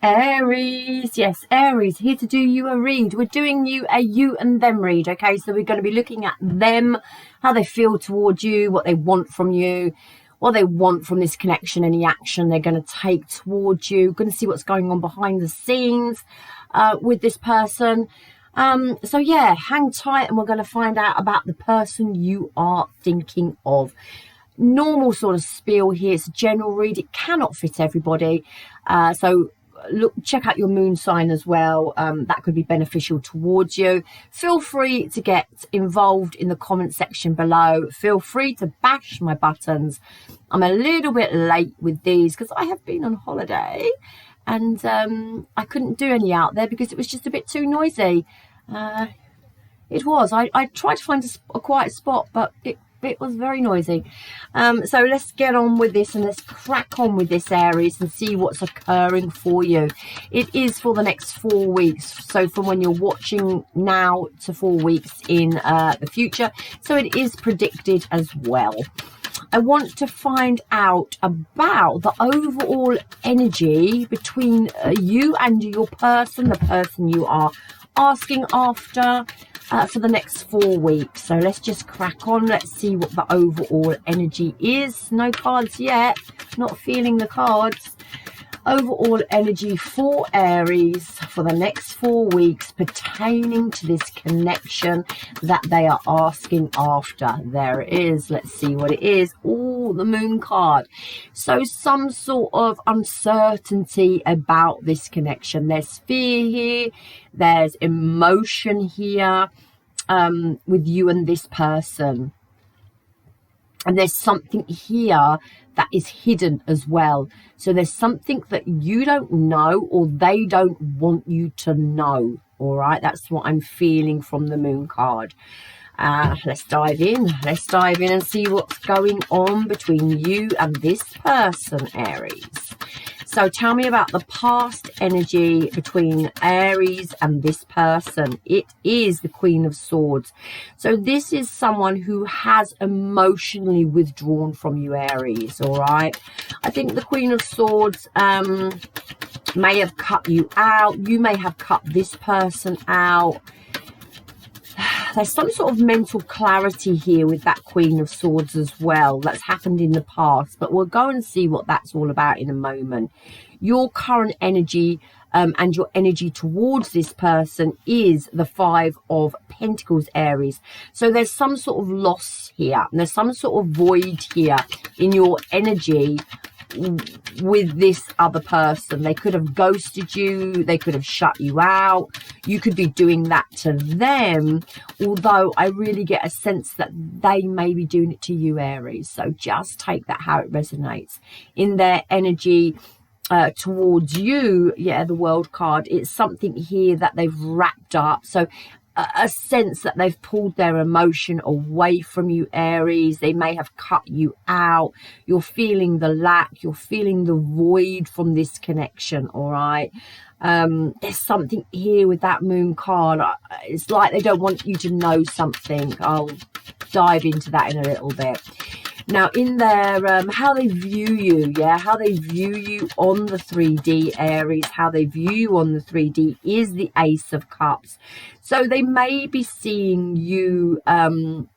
Aries, yes, Aries, here to do you a read. We're doing you a you and them read, okay? So we're going to be looking at them, how they feel towards you, what they want from you, what they want from this connection, any action they're going to take towards you. We're going to see what's going on behind the scenes with this person. So yeah, hang tight and we're going to find out about the person you are thinking of. Normal sort of spiel here. It's a general read. It cannot fit everybody. So look, check out your moon sign as well. That could be beneficial towards you. Feel free to get involved in the comment section below. Feel free to bash my buttons. I'm a little bit late with these because I have been on holiday and I couldn't do any out there because it was just a bit too noisy. It was. I tried to find a quiet spot, but it was very noisy. So let's get on with this and let's crack on with this, Aries, and see what's occurring for you. It is for the next 4 weeks, so from when you're watching now to 4 weeks in the future, so it is predicted as well. I want to find out about the overall energy between you and your person, the person you are asking after, for the next 4 weeks. So let's just crack on. Let's see what the overall energy is. No cards yet. Not feeling the cards. Overall energy for Aries for the next 4 weeks pertaining to this connection that they are asking after. There it is. Let's see what it is. Oh, the moon card. So some sort of uncertainty about this connection. There's fear here. There's emotion here with you and this person. And there's something here that is hidden as well. So there's something that you don't know or they don't want you to know. All right, that's what I'm feeling from the moon card. Let's dive in. Let's dive in and see what's going on between you and this person, Aries. So tell me about the past energy between Aries and this person. It is the Queen of Swords. So this is someone who has emotionally withdrawn from you, Aries, all right? I think the Queen of Swords may have cut you out. You may have cut this person out. There's some sort of mental clarity here with that Queen of Swords as well. That's happened in the past, but we'll go and see what that's all about in a moment. Your current energy and your energy towards this person is the Five of Pentacles, Aries. So there's some sort of loss here, and there's some sort of void here in your energy with this other person. They could have ghosted you, they could have shut you out, you could be doing that to them, although I really get a sense that they may be doing it to you, Aries. So just take that how it resonates. In their energy towards you, yeah, the World card, it's something here that they've wrapped up. So a sense that they've pulled their emotion away from you, Aries. They may have cut you out. You're feeling the lack. You're feeling the void from this connection, all right? There's something here with that moon card. It's like they don't want you to know something. I'll dive into that in a little bit. Now, in their, how they view you, yeah, how they view you on the 3D, Aries, how they view you on the 3D is the Ace of Cups. So they may be seeing you putting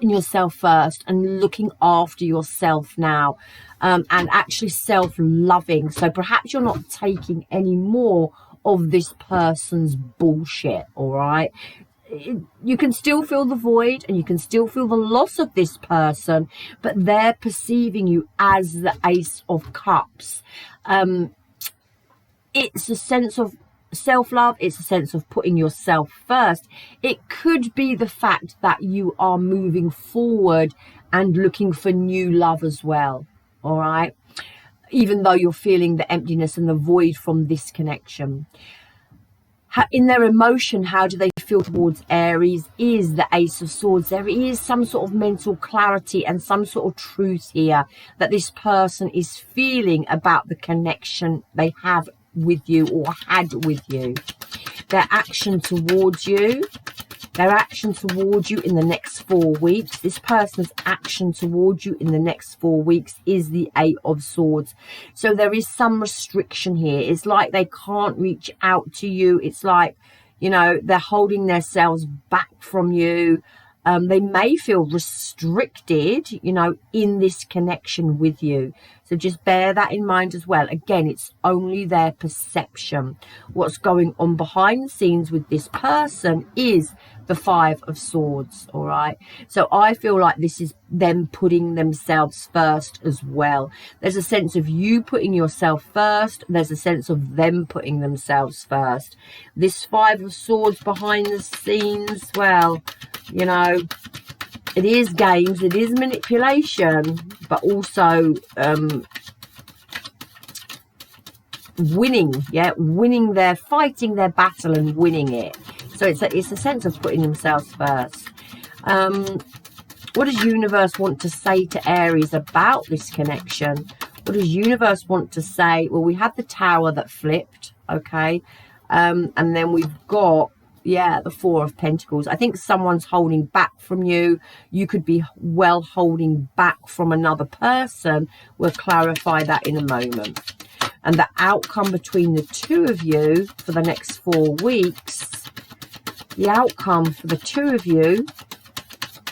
yourself first and looking after yourself now, and actually self-loving. So perhaps you're not taking any more of this person's bullshit, all right? You can still feel the void and you can still feel the loss of this person, but they're perceiving you as the Ace of Cups. It's a sense of self-love. It's a sense of putting yourself first. It could be the fact that you are moving forward and looking for new love as well, all right? Even though you're feeling the emptiness and the void from this connection. In their emotion, how do they feel towards Aries is the Ace of Swords. There is some sort of mental clarity and some sort of truth here that this person is feeling about the connection they have with you or had with you. Their action towards you Their action towards you in the next 4 weeks, this person's action towards you in the next 4 weeks is the 8 of Swords. So there is some restriction here. It's like they can't reach out to you. It's like, you know, they're holding themselves back from you. They may feel restricted, you know, in this connection with you. So just bear that in mind as well. Again, it's only their perception. What's going on behind the scenes with this person is the 5 of Swords, all right? So I feel like this is them putting themselves first as well. There's a sense of you putting yourself first. There's a sense of them putting themselves first. This 5 of Swords behind the scenes, well, you know, it is games, it is manipulation, but also winning, yeah, winning their, fighting their battle and winning it. So it's a sense of putting themselves first. What does universe want to say to Aries about this connection? What does universe want to say? Well, we had the Tower that flipped, okay, and then we've got, yeah, the 4 of Pentacles. I think someone's holding back from you. You could be well holding back from another person. We'll clarify that in a moment. And the outcome between the two of you for the next 4 weeks, the outcome for the two of you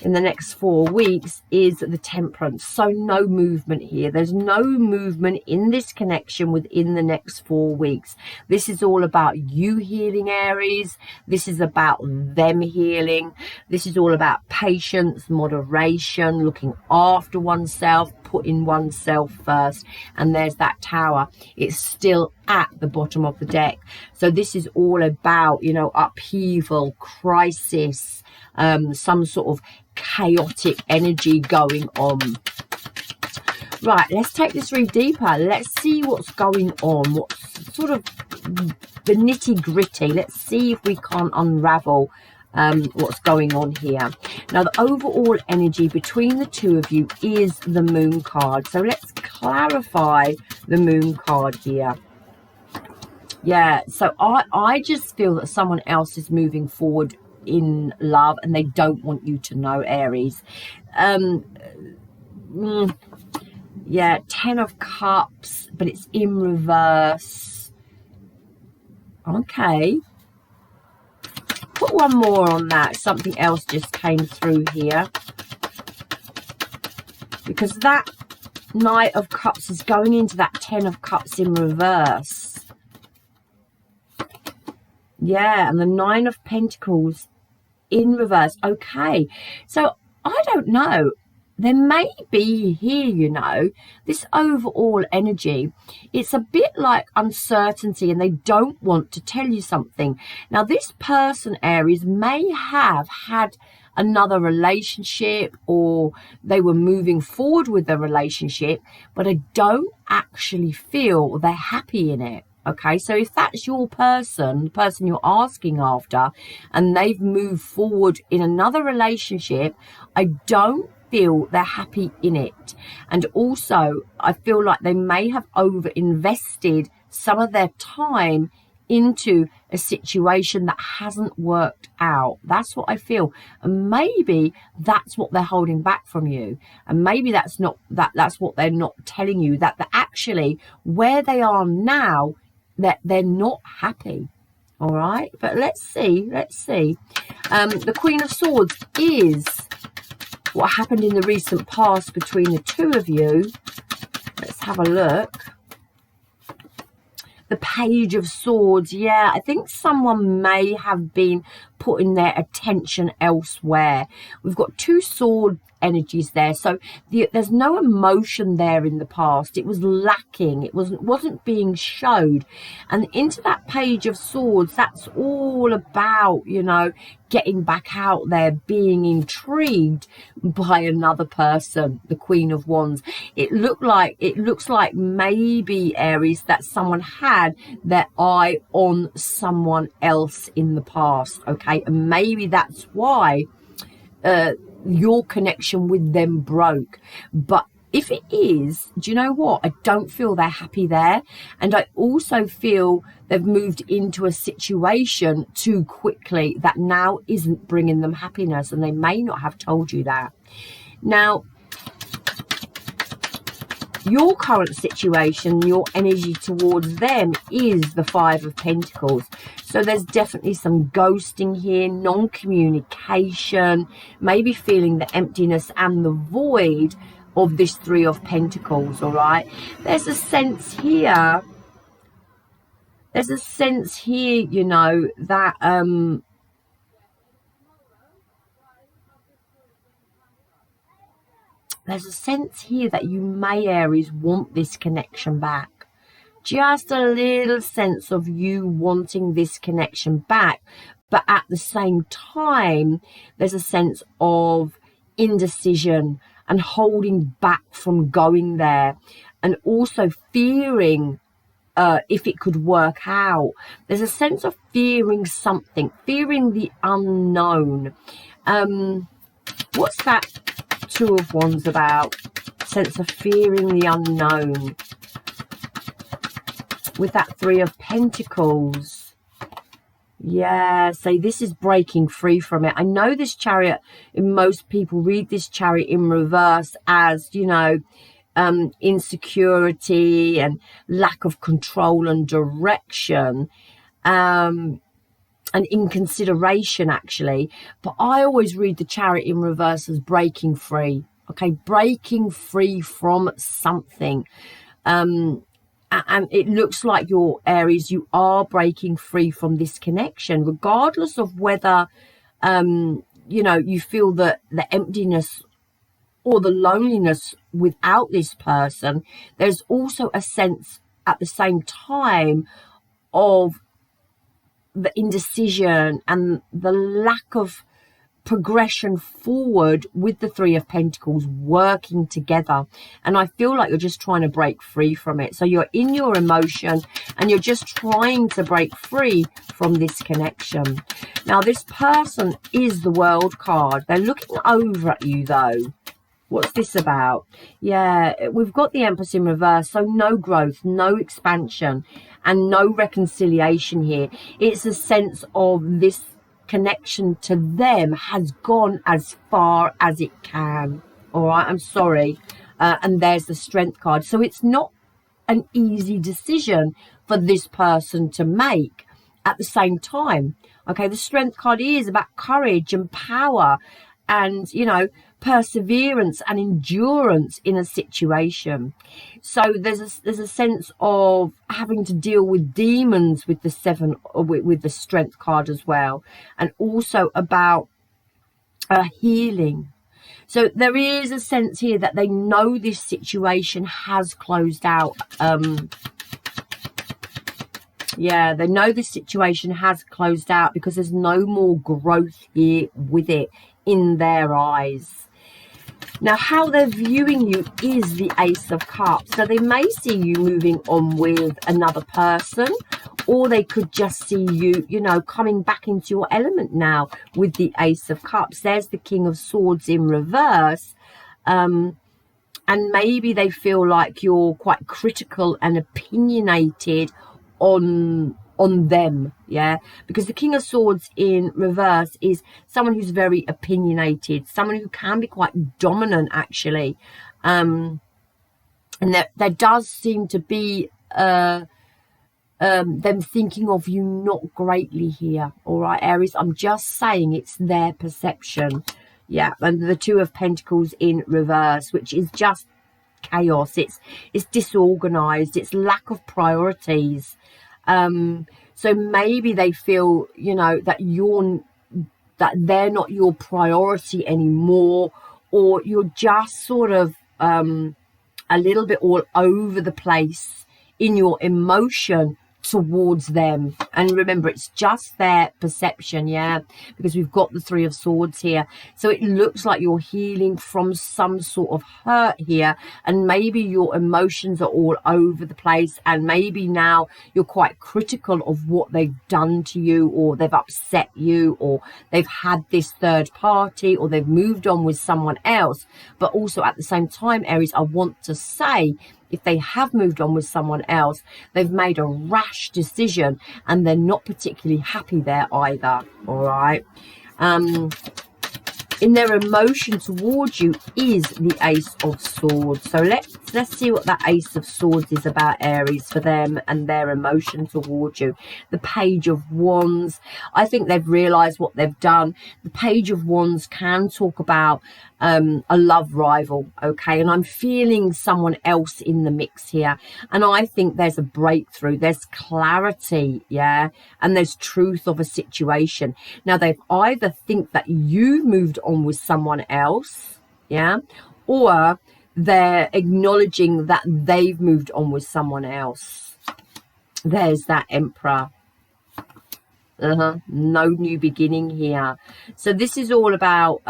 in the next 4 weeks is the Temperance. So no movement here. There's no movement in this connection within the next 4 weeks. This is all about you healing, Aries. This is about them healing. This is all about patience, moderation, looking after oneself, putting oneself first. And there's that Tower. It's still at the bottom of the deck. So this is all about, you know, upheaval, crisis, some sort of chaotic energy going on. Right, let's take this read deeper. Let's see what's going on, what's sort of the nitty gritty. Let's see if we can't unravel what's going on here. Now, the overall energy between the two of you is the Moon card. So let's clarify the Moon card here. Yeah, so I just feel that someone else is moving forward in love and they don't want you to know, Aries. Yeah, 10 of Cups, but it's in reverse. Okay, put one more on that. Something else just came through here, because that Knight of Cups is going into that 10 of Cups in reverse. Yeah, and the 9 of Pentacles in reverse. Okay, so I don't know, there may be here, you know, this overall energy, it's a bit like uncertainty and they don't want to tell you something. Now this person, Aries, may have had another relationship or they were moving forward with the relationship, but I don't actually feel they're happy in it. Okay, so if that's your person, the person you're asking after, and they've moved forward in another relationship, I don't feel they're happy in it. And also, I feel like they may have over-invested some of their time into a situation that hasn't worked out. That's what I feel. And maybe that's what they're holding back from you. And maybe that's not that's what they're not telling you, that actually where they are now, that they're not happy. All right, but let's see. The Queen of Swords is what happened in the recent past between the two of you. Let's have a look. The Page of Swords. Yeah, I think someone may have been putting their attention elsewhere. We've got 2 sword energies there, so there's no emotion there in the past. It was lacking, it wasn't being showed. And into that Page of Swords, that's all about, you know, getting back out there, being intrigued by another person. The Queen of Wands, it looks like maybe, Aries, that someone had their eye on someone else in the past. Okay, and maybe that's why your connection with them broke. But If it is, do you know what? I don't feel they're happy there. And I also feel they've moved into a situation too quickly that now isn't bringing them happiness. And they may not have told you that. Now, your current situation, your energy towards them is the Five of Pentacles. So there's definitely some ghosting here, non-communication, maybe feeling the emptiness and the void of this Three of Pentacles, all right? There's a sense here, you know, that there's a sense here that you may, Aries, want this connection back. Just a little sense of you wanting this connection back. But at the same time, there's a sense of indecision and holding back from going there. And also fearing if it could work out. There's a sense of fearing something, fearing the unknown. What's that Two of Wands about? Sense of fearing the unknown with that Three of Pentacles. Yeah, so this is breaking free from it. I know this Chariot, most people read this Chariot in reverse as, you know, insecurity and lack of control and direction, and inconsideration, actually. But I always read the Chariot in reverse as breaking free. Okay, breaking free from something. And it looks like your Aries, you are breaking free from this connection, regardless of whether, you know, you feel that the emptiness or the loneliness without this person. There's also a sense at the same time of the indecision and the lack of progression forward with the Three of Pentacles working together. And I feel like you're just trying to break free from it. So you're in your emotion and you're just trying to break free from this connection. Now, this person is the World card. They're looking over at you, though. What's this about? Yeah, we've got the Empress in reverse. So no growth, no expansion, and no reconciliation here. It's a sense of this connection to them has gone as far as it can. All right, I'm sorry. And there's the Strength card. So it's not an easy decision for this person to make at the same time. Okay, the Strength card is about courage and power and, you know, perseverance and endurance in a situation. So there's a sense of having to deal with demons with the Seven, with the Strength card as well, and also about healing. So there is a sense here that they know this situation has closed out. Yeah, they know this situation has closed out because there's no more growth here with it in their eyes. Now, how they're viewing you is the Ace of Cups. So they may see you moving on with another person, or they could just see you, you know, coming back into your element now with the Ace of Cups. There's the King of Swords in reverse. And maybe they feel like you're quite critical and opinionated on them, yeah, because the King of Swords in reverse is someone who's very opinionated, someone who can be quite dominant, actually, and there does seem to be them thinking of you not greatly here. All right, Aries, I'm just saying it's their perception. Yeah, and the Two of Pentacles in reverse, which is just chaos. It's disorganized. It's lack of priorities. So maybe they feel, you know, that they're not your priority anymore, or you're just sort of a little bit all over the place in your emotion towards them. And remember, it's just their perception, yeah, because we've got the Three of Swords here. So it looks like you're healing from some sort of hurt here, and maybe your emotions are all over the place, and maybe now you're quite critical of what they've done to you, or they've upset you, or they've had this third party, or they've moved on with someone else. But also at the same time, Aries, I want to say, if they have moved on with someone else, they've made a rash decision and they're not particularly happy there either. All right. In their emotion towards you is the Ace of Swords. So let's see what that Ace of Swords is about, Aries, for them and their emotion towards you. The Page of Wands. I think they've realized what they've done. The Page of Wands can talk about a love rival, okay, and I'm feeling someone else in the mix here, and I think there's a breakthrough, there's clarity, yeah, and there's truth of a situation. Now they've either think that you've moved on with someone else, yeah, or they're acknowledging that they've moved on with someone else. There's that Emperor. No new beginning here. So this is all about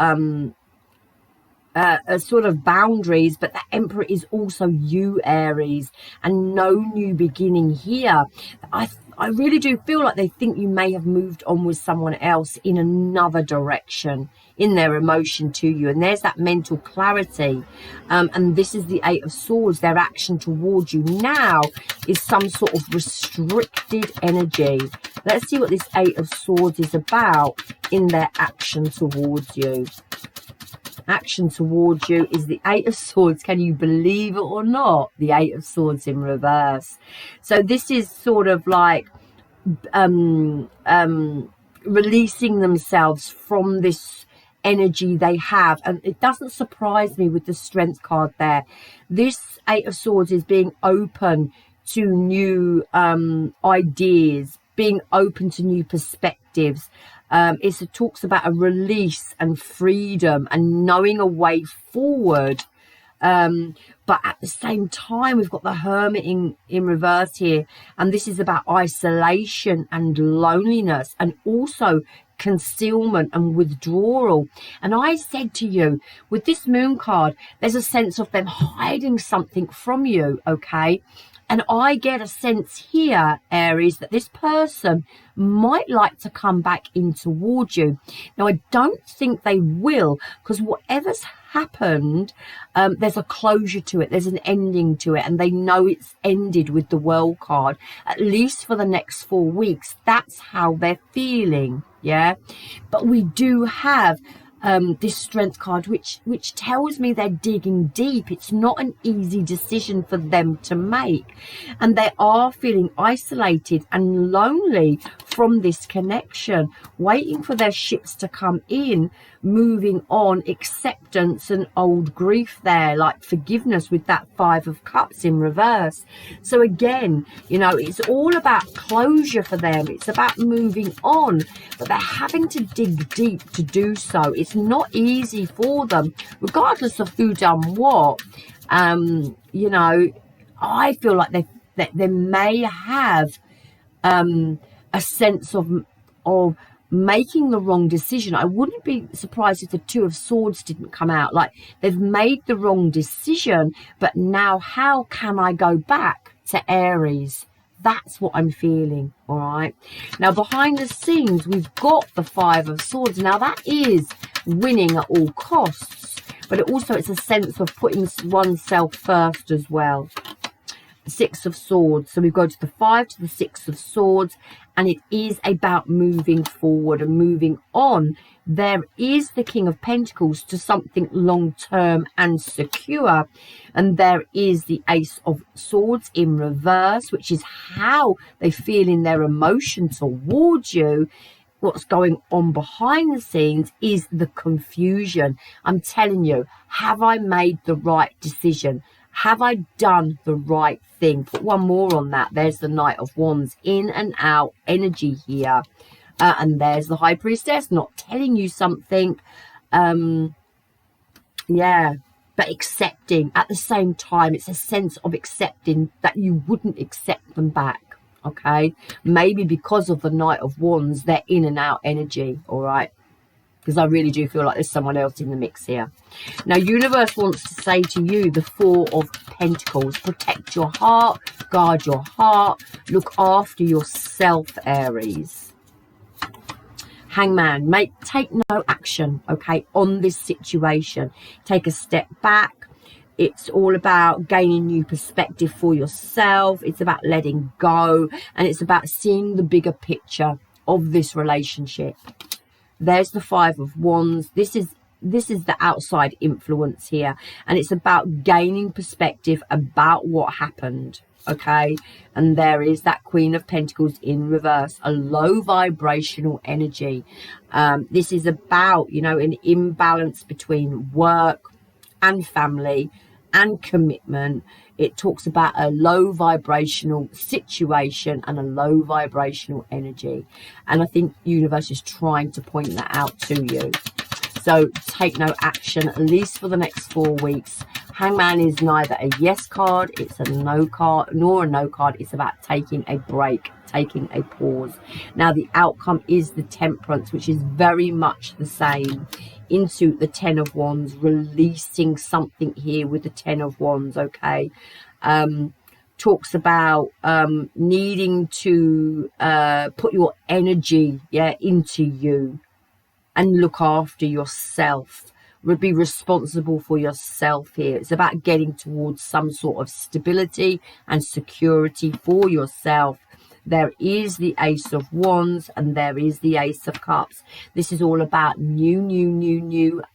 a sort of boundaries, but the Emperor is also you, Aries, and no new beginning here. I really do feel like they think you may have moved on with someone else in another direction in their emotion to you, and there's that mental clarity. And this is the Eight of Swords. Their action towards you now is some sort of restricted energy. Let's see what this Eight of Swords is about in their action towards you. Action towards you is the Eight of Swords. Can you believe it or not? The Eight of Swords in reverse. So this is sort of like releasing themselves from this energy they have. And it doesn't surprise me with the Strength card there. This Eight of Swords is being open to new ideas, being open to new perspectives. It talks about a release and freedom and knowing a way forward. But at the same time, we've got the Hermit in reverse here. And this is about isolation and loneliness, and also concealment and withdrawal. And I said to you, with this Moon card, there's a sense of them hiding something from you, okay? And I get a sense here, Aries, that this person might like to come back in towards you. Now, I don't think they will, because whatever's happened, there's a closure to it. There's an ending to it. And they know it's ended with the World card, at least for the next 4 weeks. That's how they're feeling, yeah? But we do have this Strength card, which tells me they're digging deep. It's not an easy decision for them to make, and they are feeling isolated and lonely from this connection, waiting for their ships to come in, moving on, acceptance and old grief there, like forgiveness with that Five of Cups in reverse. So again, you know, it's all about closure for them. It's about moving on, but they're having to dig deep to do so. It's not easy for them, regardless of who done what. You know, I feel like they may have a sense of making the wrong decision. I wouldn't be surprised if the Two of Swords didn't come out. Like, they've made the wrong decision, but now how can I go back to Aries? That's what I'm feeling, all right? Now, behind the scenes, we've got the Five of Swords. Now, that is winning at all costs, but it's a sense of putting oneself first as well. Six of Swords. So we go to the Five to the Six of Swords, and it is about moving forward and moving on. There is the King of Pentacles to something long-term and secure, and there is the Ace of Swords in reverse, which is how they feel in their emotion towards you. What's going on behind the scenes is the confusion. I'm telling you, have I made the right decision? Have I done the right thing? Put one more on that. There's the Knight of Wands, in and out energy here. And there's the High Priestess, not telling you something. Yeah, but accepting at the same time. It's a sense of accepting that you wouldn't accept them back. okay? Maybe because of the Knight of Wands, they're in and out energy, all right? Because I really do feel like there's someone else in the mix here. Now, universe wants to say to you, the Four of Pentacles, protect your heart, guard your heart, look after yourself, Aries. Hangman, take no action, okay, on this situation. Take a step back. It's all about gaining new perspective for yourself. It's about letting go, and it's about seeing the bigger picture of this relationship. There's the Five of Wands. This is the outside influence here, and it's about gaining perspective about what happened, okay? And there is that Queen of Pentacles in reverse, a low vibrational energy. This is about, you know, an imbalance between work and family and commitment. It talks about a low vibrational situation and a low vibrational energy. And I think universe is trying to point that out to you. So take no action, at least for the next 4 weeks. Hangman is neither a yes card, it's a no card, nor a no card. It's about taking a break, taking a pause. Now, the outcome is the Temperance, which is very much the same, into the Ten of Wands, releasing something here with the Ten of Wands, okay? Talks about needing to put your energy, into you and look after yourself. Be responsible for yourself here. It's about getting towards some sort of stability and security for yourself. There is the Ace of Wands and there is the Ace of Cups. This is all about new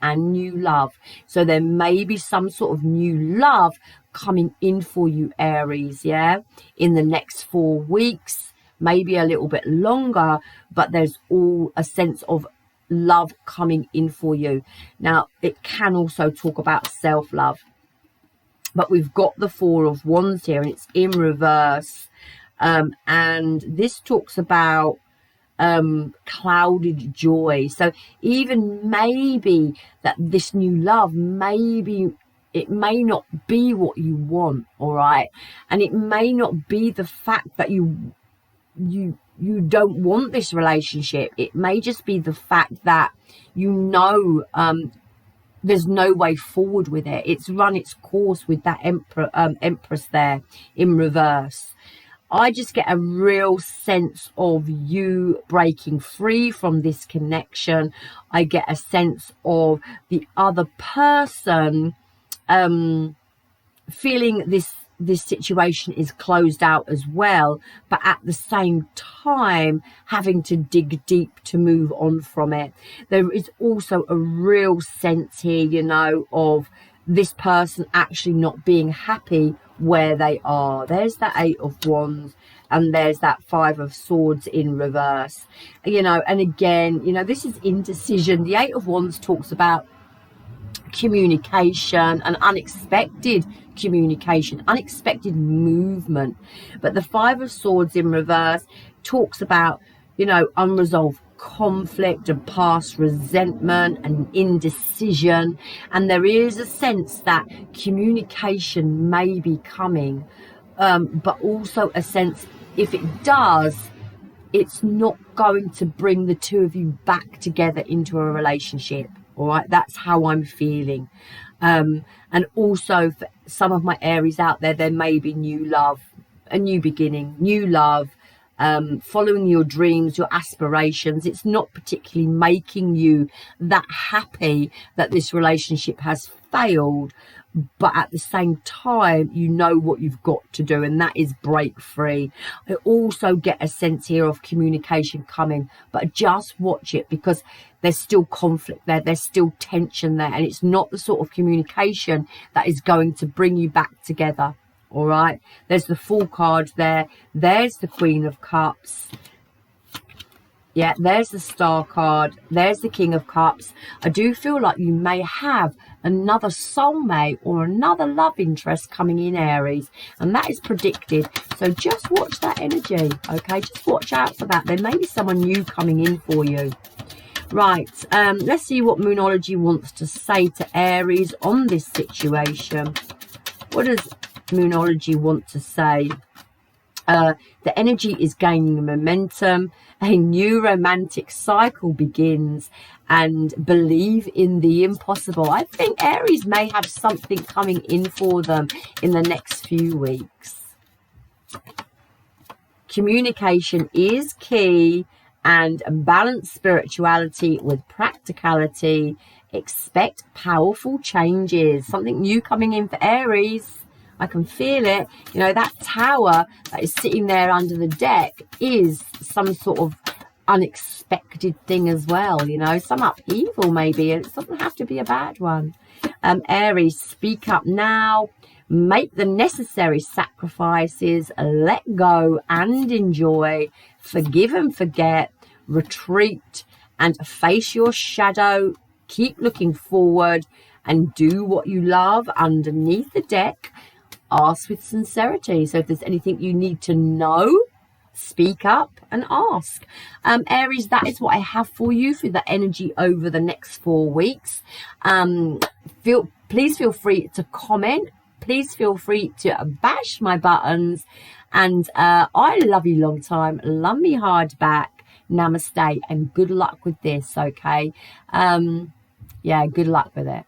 and new love. So there may be some sort of new love coming in for you, Aries, in the next 4 weeks, maybe a little bit longer, but there's all a sense of love coming in for you. Now, it can also talk about self-love, but we've got the Four of Wands here and it's in reverse. And this talks about clouded joy. So even maybe that this new love, maybe it may not be what you want, all right? And it may not be the fact that you don't want this relationship. It may just be the fact that there's no way forward with it. It's run its course with that Empress there in reverse. I just get a real sense of you breaking free from this connection. I get a sense of the other person feeling this situation is closed out as well, but at the same time having to dig deep to move on from it. There is also a real sense here, you know, of this person actually not being happy where they are. There's that Eight of Wands and there's that Five of Swords in reverse, you know. And again, you know, this is indecision. The Eight of Wands talks about communication and unexpected communication, unexpected movement, but the Five of Swords in reverse talks about, you know, unresolved conflict and past resentment and indecision. And there is a sense that communication may be coming, but also a sense, if it does, it's not going to bring the two of you back together into a relationship. All right, that's how I'm feeling. And also for some of my Aries out there, there may be new love, a new beginning, new love, following your dreams, your aspirations. It's not particularly making you that happy that this relationship has failed, but at the same time, you know what you've got to do, and that is break free. I also get a sense here of communication coming, but just watch it, because there's still conflict there, there's still tension there, and it's not the sort of communication that is going to bring you back together. All right, there's the Fool card there, there's the Queen of Cups, there's the Star card, there's the King of Cups. I do feel like you may have another soulmate or another love interest coming in, Aries, and that is predicted. So just watch that energy, okay? Just watch out for that. There may be someone new coming in for you. Right, let's see what Moonology wants to say to Aries on this situation. What does Moonology want to say? The energy is gaining momentum. A new romantic cycle begins, and believe in the impossible. I think Aries may have something coming in for them in the next few weeks. Communication is key, and balance spirituality with practicality. Expect powerful changes. Something new coming in for Aries. I can feel it. You know, that tower that is sitting there under the deck is some sort of unexpected thing as well. You know, some upheaval maybe. It doesn't have to be a bad one. Aries, speak up now. Make the necessary sacrifices. Let go and enjoy. Forgive and forget. Retreat and face your shadow. Keep looking forward and do what you love underneath the deck. Ask with sincerity. So if there's anything you need to know, speak up and ask. Aries, that is what I have for you for the energy over the next 4 weeks. Please feel free to comment. Please feel free to bash my buttons. And I love you long time. Love me hard back. Namaste and good luck with this, okay? Yeah, good luck with it.